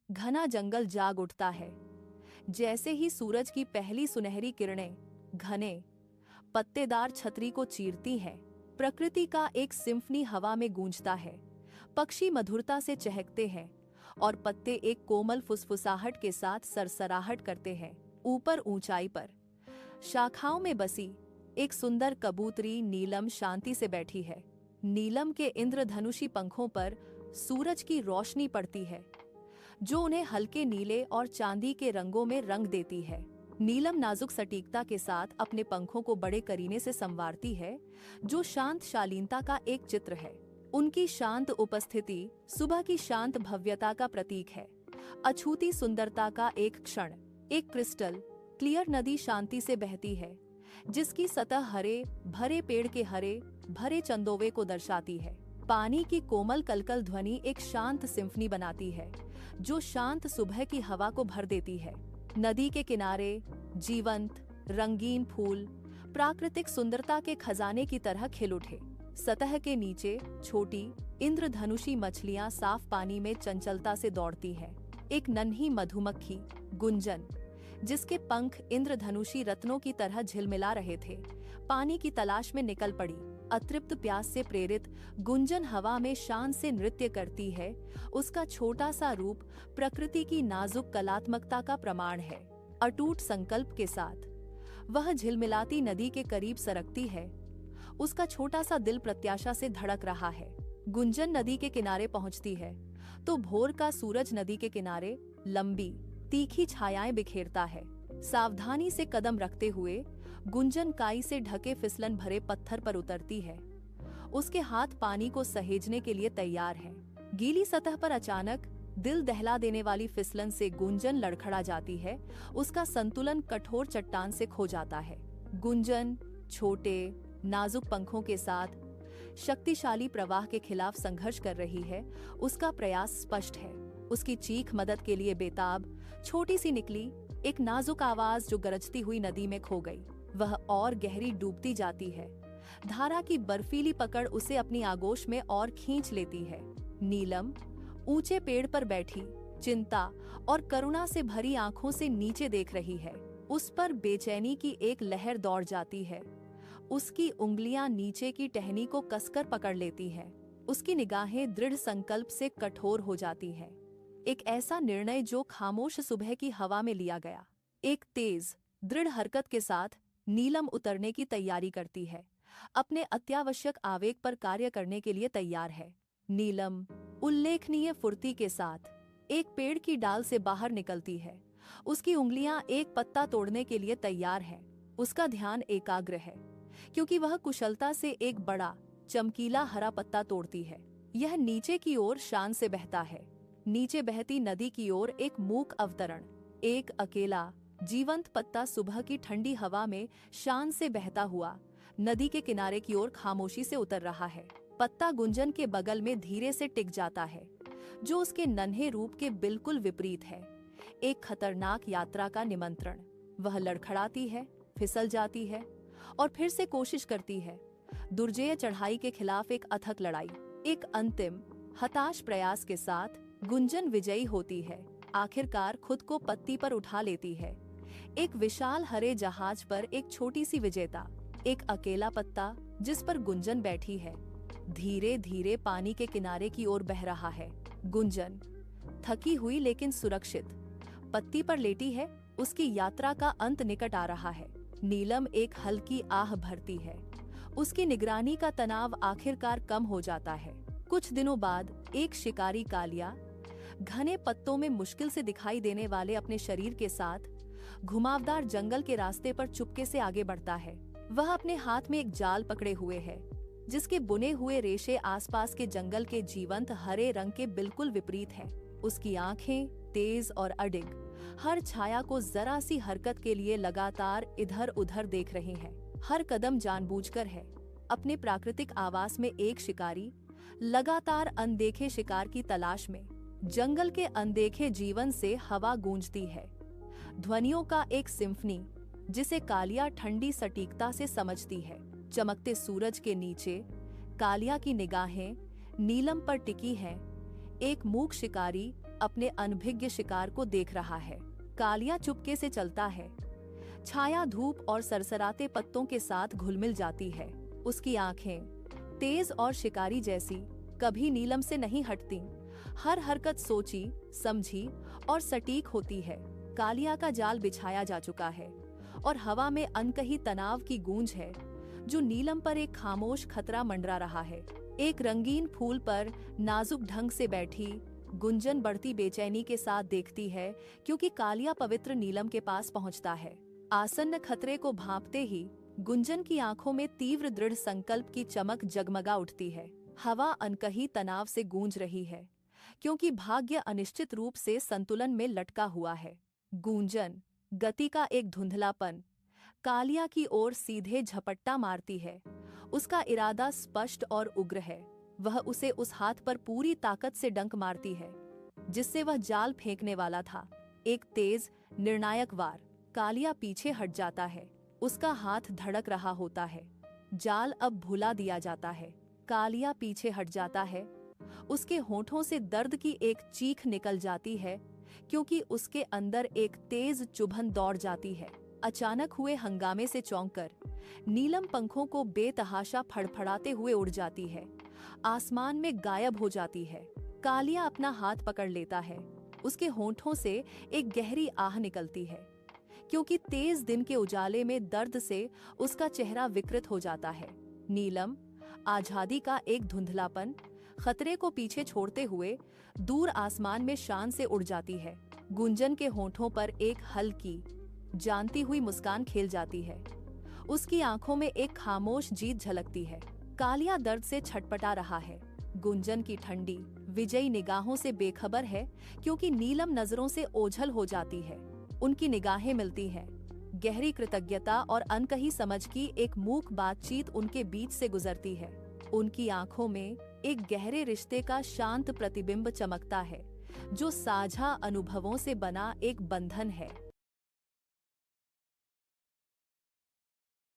घना जंगल जाग उठता है। जैसे ही सूरज की पहली सुनहरी किरणें घने पत्तेदार छतरी को चीरती हैं, प्रकृति का एक सिम्फनी हवा में गूंजता है। पक्षी मधुरता से चहकते हैं और पत्ते एक कोमल फुसफुसाहट के साथ सरसराहट करते हैं। ऊपर ऊंचाई पर शाखाओं में बसी एक सुंदर कबूतरी नीलम शांति से बैठी है। नीलम के इंद्रधनुषी पंखों पर सूरज की रोशनी पड़ती है, जो उन्हें हल्के नीले और चांदी के रंगों में रंग देती है। नीलम नाजुक सटीकता के साथ अपने पंखों को बड़े करीने से संवारती है, जो शांत शालीनता का एक चित्र है। उनकी शांत उपस्थिति सुबह की शांत भव्यता का प्रतीक है। अछूती सुंदरता का एक क्षण। एक क्रिस्टल क्लियर नदी शांति से बहती है, जिसकी सतह हरे भरे पेड़ के हरे भरे चंदोवे को दर्शाती है। पानी की कोमल कलकल ध्वनि एक शांत सिम्फनी बनाती है, जो शांत सुबह की हवा को भर देती है। नदी के किनारे जीवंत रंगीन फूल प्राकृतिक सुंदरता के खजाने की तरह खिल उठे। सतह के नीचे छोटी इंद्रधनुषी मछलियां साफ पानी में चंचलता से दौड़ती हैं। एक नन्ही मधुमक्खी गुंजन, जिसके पंख इंद्रधनुषी रत्नों की तरह झिलमिला रहे थे, पानी की तलाश में निकल पड़ी। अतृप्त प्यास से प्रेरित गुंजन हवा में शान से नृत्य करती है। उसका छोटा सा रूप प्रकृति की नाजुक कलात्मकता का प्रमाण है। अटूट संकल्प के साथ वह झिलमिलाती नदी के करीब सरकती है। उसका छोटा सा दिल प्रत्याशा से धड़क रहा है। गुंजन नदी के किनारे पहुंचती है तो भोर का सूरज नदी के किनारे लंबी तीखी छायाएं बिखेरता है। सावधानी से कदम रखते हुए गुंजन काई से ढके फिसलन भरे पत्थर पर उतरती है। उसके हाथ पानी को सहेजने के लिए तैयार हैं। गीली सतह पर अचानक दिल दहला देने वाली फिसलन से गुंजन लड़खड़ा जाती है। उसका संतुलन कठोर चट्टान से खो जाता है। गुंजन छोटे नाजुक पंखों के साथ शक्तिशाली प्रवाह के खिलाफ संघर्ष कर रही है। उसका प्रयास स्पष्ट है। उसकी चीख मदद के लिए बेताब छोटी सी निकली, एक नाजुक आवाज जो गरजती हुई नदी में खो गई। वह और गहरी डूबती जाती है। धारा की बर्फीली पकड़ उसे अपनी आगोश में और खींच लेती है। नीलम ऊंचे पेड़ पर बैठी चिंता और करुणा से भरी आंखों से नीचे देख रही है। उस पर बेचैनी की एक लहर दौड़ जाती है। उसकी उंगलियां नीचे की टहनी को कसकर पकड़ लेती हैं। उसकी निगाहें दृढ़ संकल्प से कठोर हो जाती हैं। एक ऐसा निर्णय जो खामोश सुबह की हवा में लिया गया। एक तेज दृढ़ हरकत के साथ नीलम उतरने की तैयारी करती है। अपने अत्यावश्यक आवेग पर कार्य करने के लिए तैयार है। नीलम उल्लेखनीय फुर्ती के साथ एक पेड़ की डाल से बाहर निकलती है। उसकी उंगलियां एक पत्ता तोड़ने के लिए तैयार हैं। उसका ध्यान एकाग्र है, क्योंकि वह कुशलता से एक बड़ा चमकीला हरा पत्ता तोड़ती है। यह नीचे की ओर शान से बहता है। नीचे बहती नदी की ओर एक मूक अवतरण। एक अकेला जीवंत पत्ता सुबह की ठंडी हवा में शान से बहता हुआ नदी के किनारे की ओर खामोशी से उतर रहा है। पत्ता गुंजन के बगल में धीरे से टिक जाता है, जो उसके नन्हे रूप के बिल्कुल विपरीत है। एक खतरनाक यात्रा का निमंत्रण। वह लड़खड़ाती है, फिसल जाती है और फिर से कोशिश करती है। दुर्जेय चढ़ाई के खिलाफ एक अथक लड़ाई। एक अंतिम हताश प्रयास के साथ गुंजन विजयी होती है। आखिरकार खुद को पत्ती पर उठा लेती है। एक विशाल हरे जहाज पर एक छोटी सी विजेता, एक अकेला पत्ता जिस पर गुंजन बैठी है, धीरे धीरे पानी के किनारे की ओर बह रहा है। गुंजन थकी हुई लेकिन सुरक्षित पत्ती पर लेटी है। उसकी यात्रा का अंत निकट आ रहा है। नीलम एक हल्की आह भरती है। उसकी निगरानी का तनाव आखिरकार कम हो जाता है। कुछ दिनों बाद एक शिकारी कालिया घने पत्तों में मुश्किल से दिखाई देने वाले अपने शरीर के साथ घुमावदार जंगल के रास्ते पर चुपके से आगे बढ़ता है। वह अपने हाथ में एक जाल पकड़े हुए है, जिसके बुने हुए रेशे आसपास के जंगल के जीवंत हरे रंग के बिल्कुल विपरीत हैं। उसकी आंखें तेज और अडिग, हर छाया को जरा सी हरकत के लिए लगातार इधर उधर देख रही हैं। हर कदम जानबूझकर है। अपने प्राकृतिक आवास में एक शिकारी लगातार अनदेखे शिकार की तलाश में। जंगल के अनदेखे जीवन से हवा गूंजती है, ध्वनियों का एक सिम्फनी जिसे कालिया ठंडी सटीकता से समझती है। चमकते सूरज के नीचे कालिया की निगाहें नीलम पर टिकी हैं। एक मूक शिकारी अपने अनभिज्ञ शिकार को देख रहा है। कालिया चुपके से चलता है। छाया धूप और सरसराते पत्तों के साथ घुलमिल जाती है। उसकी आंखें तेज और शिकारी जैसी कभी नीलम से नहीं हटती। हर हरकत सोची, समझी और सटीक होती है। कालिया का जाल बिछाया जा चुका है और हवा में अनकही तनाव की गूंज है, जो नीलम पर एक खामोश खतरा मंडरा रहा है। एक रंगीन फूल पर नाजुक ढंग से बैठी गुंजन बढ़ती बेचैनी के साथ देखती है, क्योंकि कालिया पवित्र नीलम के पास पहुंचता है। आसन्न खतरे को भांपते ही गुंजन की आंखों में तीव्र दृढ़ संकल्प की चमक जगमगा उठती है। हवा अनकही तनाव से गूंज रही है, क्योंकि भाग्य अनिश्चित रूप से संतुलन में लटका हुआ है। गूंजन, गति का एक धुंधलापन, कालिया की ओर सीधे झपट्टा मारती है। उसका इरादा स्पष्ट और उग्र है। वह उसे उस हाथ पर पूरी ताकत से डंक मारती है जिससे वह जाल फेंकने वाला था। एक तेज, निर्णायक वार। कालिया पीछे हट जाता है। उसका हाथ धड़क रहा होता है। जाल अब भुला दिया जाता है। कालिया पीछे हट जाता है। उसके होठों से दर्द की एक चीख निकल जाती है, क्योंकि उसके अंदर एक तेज चुभन दौड़ जाती है। अचानक हुए हंगामे से चौंककर नीलम पंखों को बेतहाशा फड़फड़ाते हुए उड़ जाती है, आसमान में गायब हो जाती है। कालिया अपना हाथ पकड़ लेता है। उसके होठों से एक गहरी आह निकलती है, क्योंकि तेज दिन के उजाले में दर्द से उसका चेहरा विकृत हो जाता है। नीलम, आजादी का एक धुंधलापन, खतरे को पीछे छोड़ते हुए दूर आसमान में शान से उड़ जाती है। गुंजन के होठों पर एक हल्की, जानती हुई मुस्कान खेल जाती है। उसकी आंखों में एक खामोश जीत झलकती है। कालिया दर्द से छटपटा रहा है। गुंजन की ठंडी, विजयी निगाहों से बेखबर है, क्योंकि नीलम नजरों से ओझल हो जाती है। उनकी निगाहें मिलती हैं। गहरी कृतज्ञता और अनकही समझ की एक मूक बातचीत उनके बीच से गुजरती है। उनकी आंखों में एक गहरे रिश्ते का शांत प्रतिबिंब चमकता है, जो साझा अनुभवों से बना एक बंधन है।